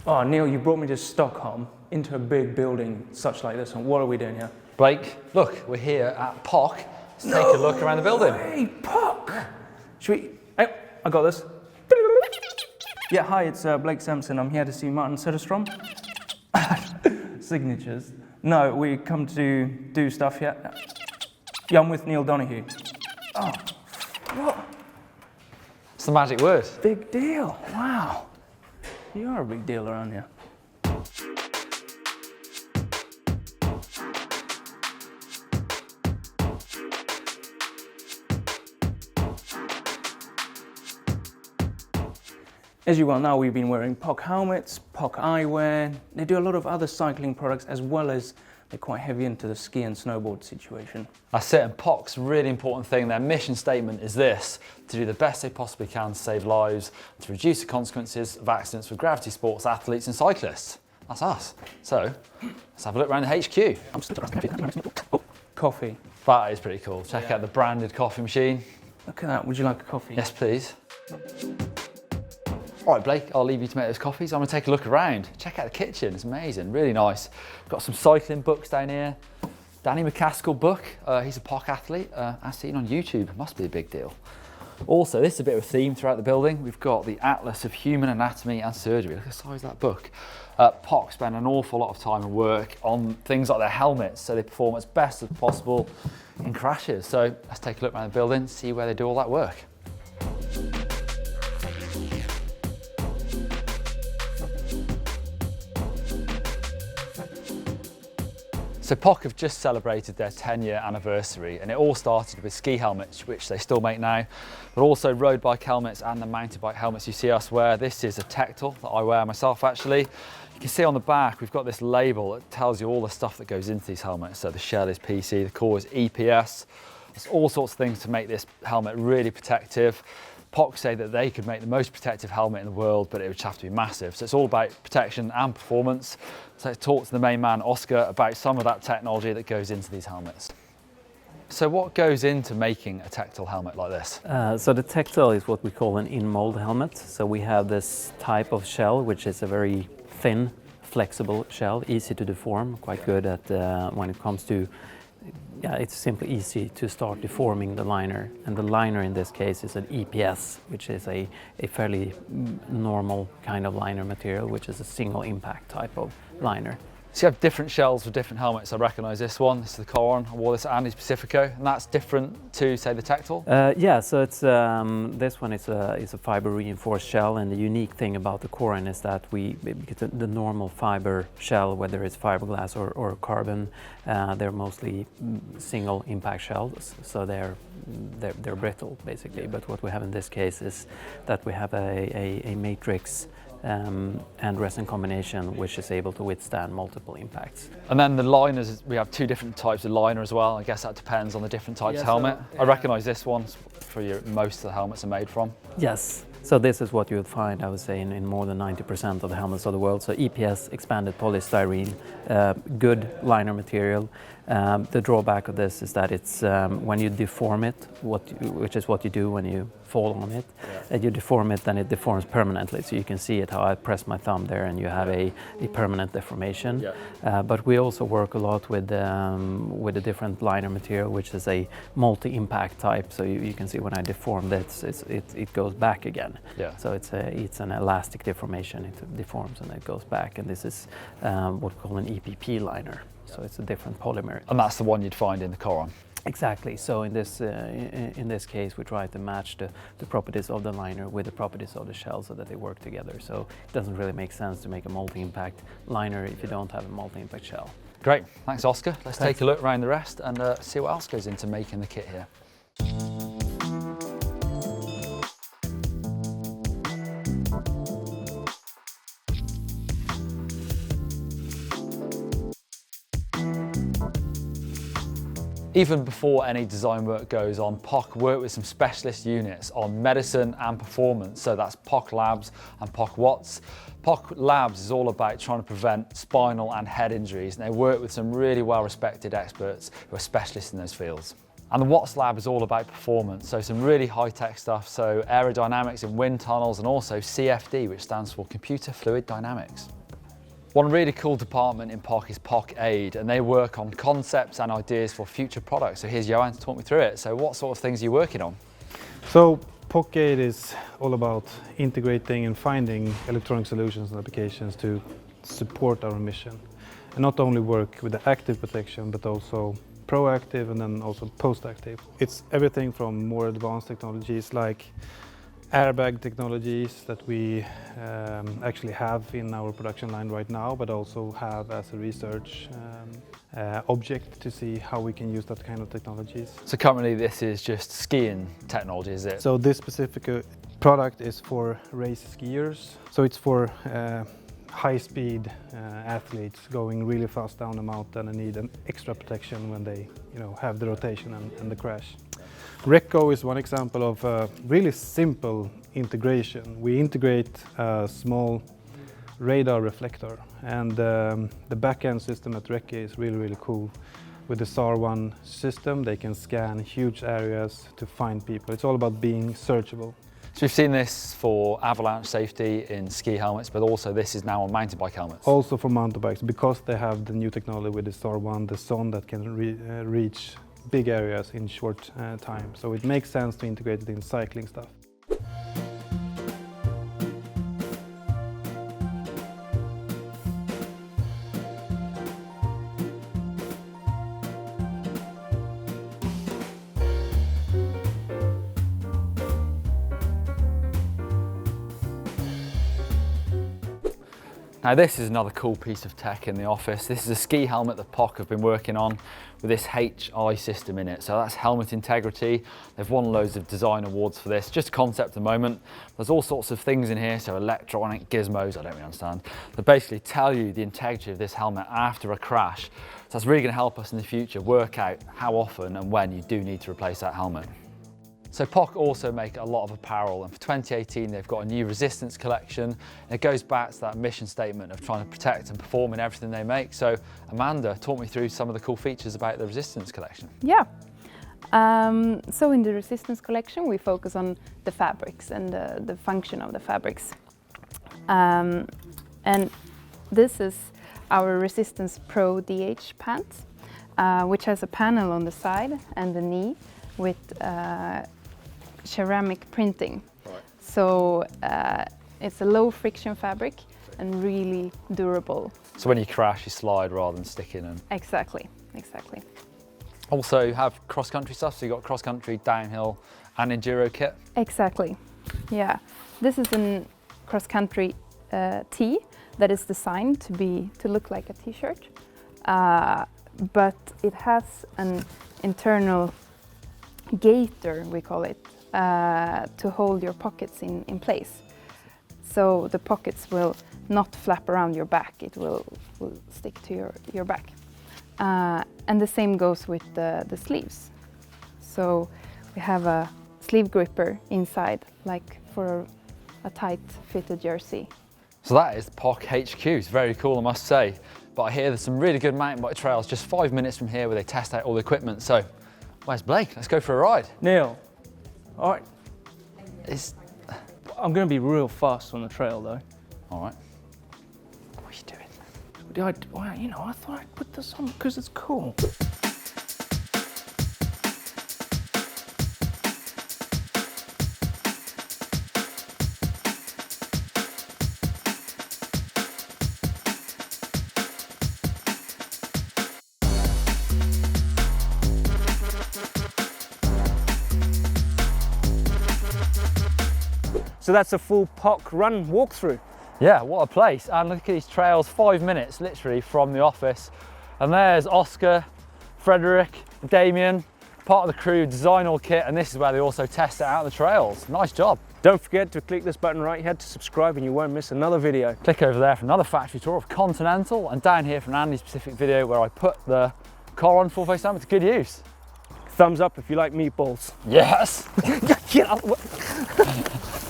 Oh, Neil, you brought me to Stockholm, into a big building such like this, and what are we doing here? Blake, look, we're here at Pock. Let's take a look around the building. Hey, Pock! Should we... Hey, I got this. Yeah, hi, it's Blake Sampson. I'm here to see Martin Söderström. Signatures. No, we come to do stuff here. Yeah, I'm with Neil Donahue. Oh, what? It's the magic word. Big deal. Wow. You are a big deal around here. As you well know, we've been wearing Pock helmets, Pock eyewear. They do a lot of other cycling products, as well as they're quite heavy into the ski and snowboard situation. That's it, and Pock's really important thing, their mission statement is this: to do the best they possibly can to save lives, and to reduce the consequences of accidents for gravity sports athletes and cyclists. That's us. So, let's have a look around the HQ. Oh, coffee. That is pretty cool. Check out the branded coffee machine. Look at that. Would you like a coffee? Yes, please. All right, Blake, I'll leave you to make those coffees. I'm gonna take a look around. Check out the kitchen, it's amazing, really nice. Got some cycling books down here. Danny McCaskill book, he's a Pock athlete, as seen on YouTube, must be a big deal. Also, this is a bit of a theme throughout the building. We've got the Atlas of Human Anatomy and Surgery. Look at the size of that book. Pock spend an awful lot of time and work on things like their helmets, so they perform as best as possible in crashes. So let's take a look around the building, see where they do all that work. So Pock have just celebrated their 10-year anniversary, and it all started with ski helmets, which they still make now, but also road bike helmets and the mountain bike helmets you see us wear. This is a Tectal that I wear myself actually. You can see on the back we've got this label that tells you all the stuff that goes into these helmets. So the shell is PC, the core is EPS. There's all sorts of things to make this helmet really protective. Pock say that they could make the most protective helmet in the world, but it would have to be massive. So it's all about protection and performance. So let's talk to the main man, Oscar, about some of that technology that goes into these helmets. So what goes into making a Tectal helmet like this? So the Tectal is what we call an in-mold helmet. So we have this type of shell, which is a very thin, flexible shell, easy to deform, quite good at when it comes to it's simply easy to start deforming the liner, and the liner in this case is an EPS, which is a fairly normal kind of liner material, which is a single impact type of liner. So you have different shells for different helmets. I recognise this one. This is the Coron. I wore this at Andy's Pacifico, and that's different to, say, the Tectal? Yeah, so it's this one is a fiber reinforced shell, and the unique thing about the Coron is that because the normal fiber shell, whether it's fiberglass or carbon, they're mostly single impact shells, so they're brittle basically. Yeah. But what we have in this case is that we have a matrix and resin combination which is able to withstand multiple impacts. And then the liners, we have two different types of liner as well. I guess that depends on the different types of helmet. I recognise this one for most of the helmets are made from. Yes, so this is what you would find, I would say, in more than 90% of the helmets of the world. So EPS, expanded polystyrene, good liner material. The drawback of this is that it's when you deform it, which is what you do when you fall on it, and you deform it, then it deforms permanently. So you can see it how I press my thumb there, and you have a permanent deformation. Yeah. But we also work a lot with a different liner material, which is a multi-impact type. So you can see when I deform this, it goes back again. Yeah. So it's an elastic deformation. It deforms and it goes back, and this is what we call an EPP liner. So it's a different polymer. And that's the one you'd find in the Coron? Exactly. So in this case, we try to match the properties of the liner with the properties of the shell so that they work together. So it doesn't really make sense to make a multi-impact liner if you don't have a multi-impact shell. Great. Thanks, Oscar. Let's take a look around the rest and see what else goes into making the kit here. Even before any design work goes on, Pock work with some specialist units on medicine and performance. So that's Pock Labs and Pock Watts. Pock Labs is all about trying to prevent spinal and head injuries, and they work with some really well-respected experts who are specialists in those fields. And the Watts lab is all about performance, so some really high-tech stuff, so aerodynamics in wind tunnels, and also CFD, which stands for Computer Fluid Dynamics. One really cool department in Pock is Pock Aid, and they work on concepts and ideas for future products. So here's Johan to talk me through it. So what sort of things are you working on? So Pock Aid is all about integrating and finding electronic solutions and applications to support our mission. And not only work with the active protection, but also proactive and then also post-active. It's everything from more advanced technologies like airbag technologies that we actually have in our production line right now, but also have as a research object to see how we can use that kind of technologies. So currently this is just skiing technology, is it? So this specific product is for race skiers. So it's for high-speed athletes going really fast down the mountain and need an extra protection when they, have the rotation and the crash. Recco is one example of a really simple integration. We integrate a small radar reflector, and the back-end system at Recco is really, really cool. With the SAR1 system, they can scan huge areas to find people. It's all about being searchable. So we've seen this for avalanche safety in ski helmets, but also this is now on mountain bike helmets. Also for mountain bikes, because they have the new technology with the SAR1, the zone that can reach big areas in short time. So it makes sense to integrate it in cycling stuff. Now this is another cool piece of tech in the office. This is a ski helmet that Pock have been working on with this HI system in it. So that's helmet integrity. They've won loads of design awards for this. Just a concept at the moment. There's all sorts of things in here, so electronic gizmos, I don't really understand, that basically tell you the integrity of this helmet after a crash. So that's really going to help us in the future work out how often and when you do need to replace that helmet. So Pock also make a lot of apparel, and for 2018 they've got a new resistance collection, and it goes back to that mission statement of trying to protect and perform in everything they make. So Amanda, talk me through some of the cool features about the resistance collection. Yeah, so in the resistance collection we focus on the fabrics and the function of the fabrics. And this is our Resistance Pro DH pants, which has a panel on the side and the knee with ceramic printing. Right. So it's a low friction fabric and really durable. So when you crash, you slide rather than stick in. And Exactly. also you have cross-country stuff, so you've got cross-country, downhill and enduro kit. Exactly, yeah. This is a cross-country tee that is designed to look like a t-shirt, but it has an internal gaiter, we call it, to hold your pockets in place. So the pockets will not flap around your back, it will stick to your back. And the same goes with the sleeves. So we have a sleeve gripper inside, like for a tight fitted jersey. So that is Pock HQ, it's very cool I must say. But I hear there's some really good mountain bike trails just 5 minutes from here where they test out all the equipment. So where's Blake? Let's go for a ride. Neil, all right. I'm going to be real fast on the trail though. All right. What are you doing? I thought I'd put this on because it's cool. So that's a full Pock run walkthrough. Yeah, what a place. And look at these trails, 5 minutes literally from the office. And there's Oscar, Frederick, Damien, part of the crew, design all kit, and this is where they also test it out on the trails. Nice job. Don't forget to click this button right here to subscribe and you won't miss another video. Click over there for another factory tour of Continental, and down here for an Andy specific video where I put the car on full face down to good use. Thumbs up if you like meatballs. Yes. Get out.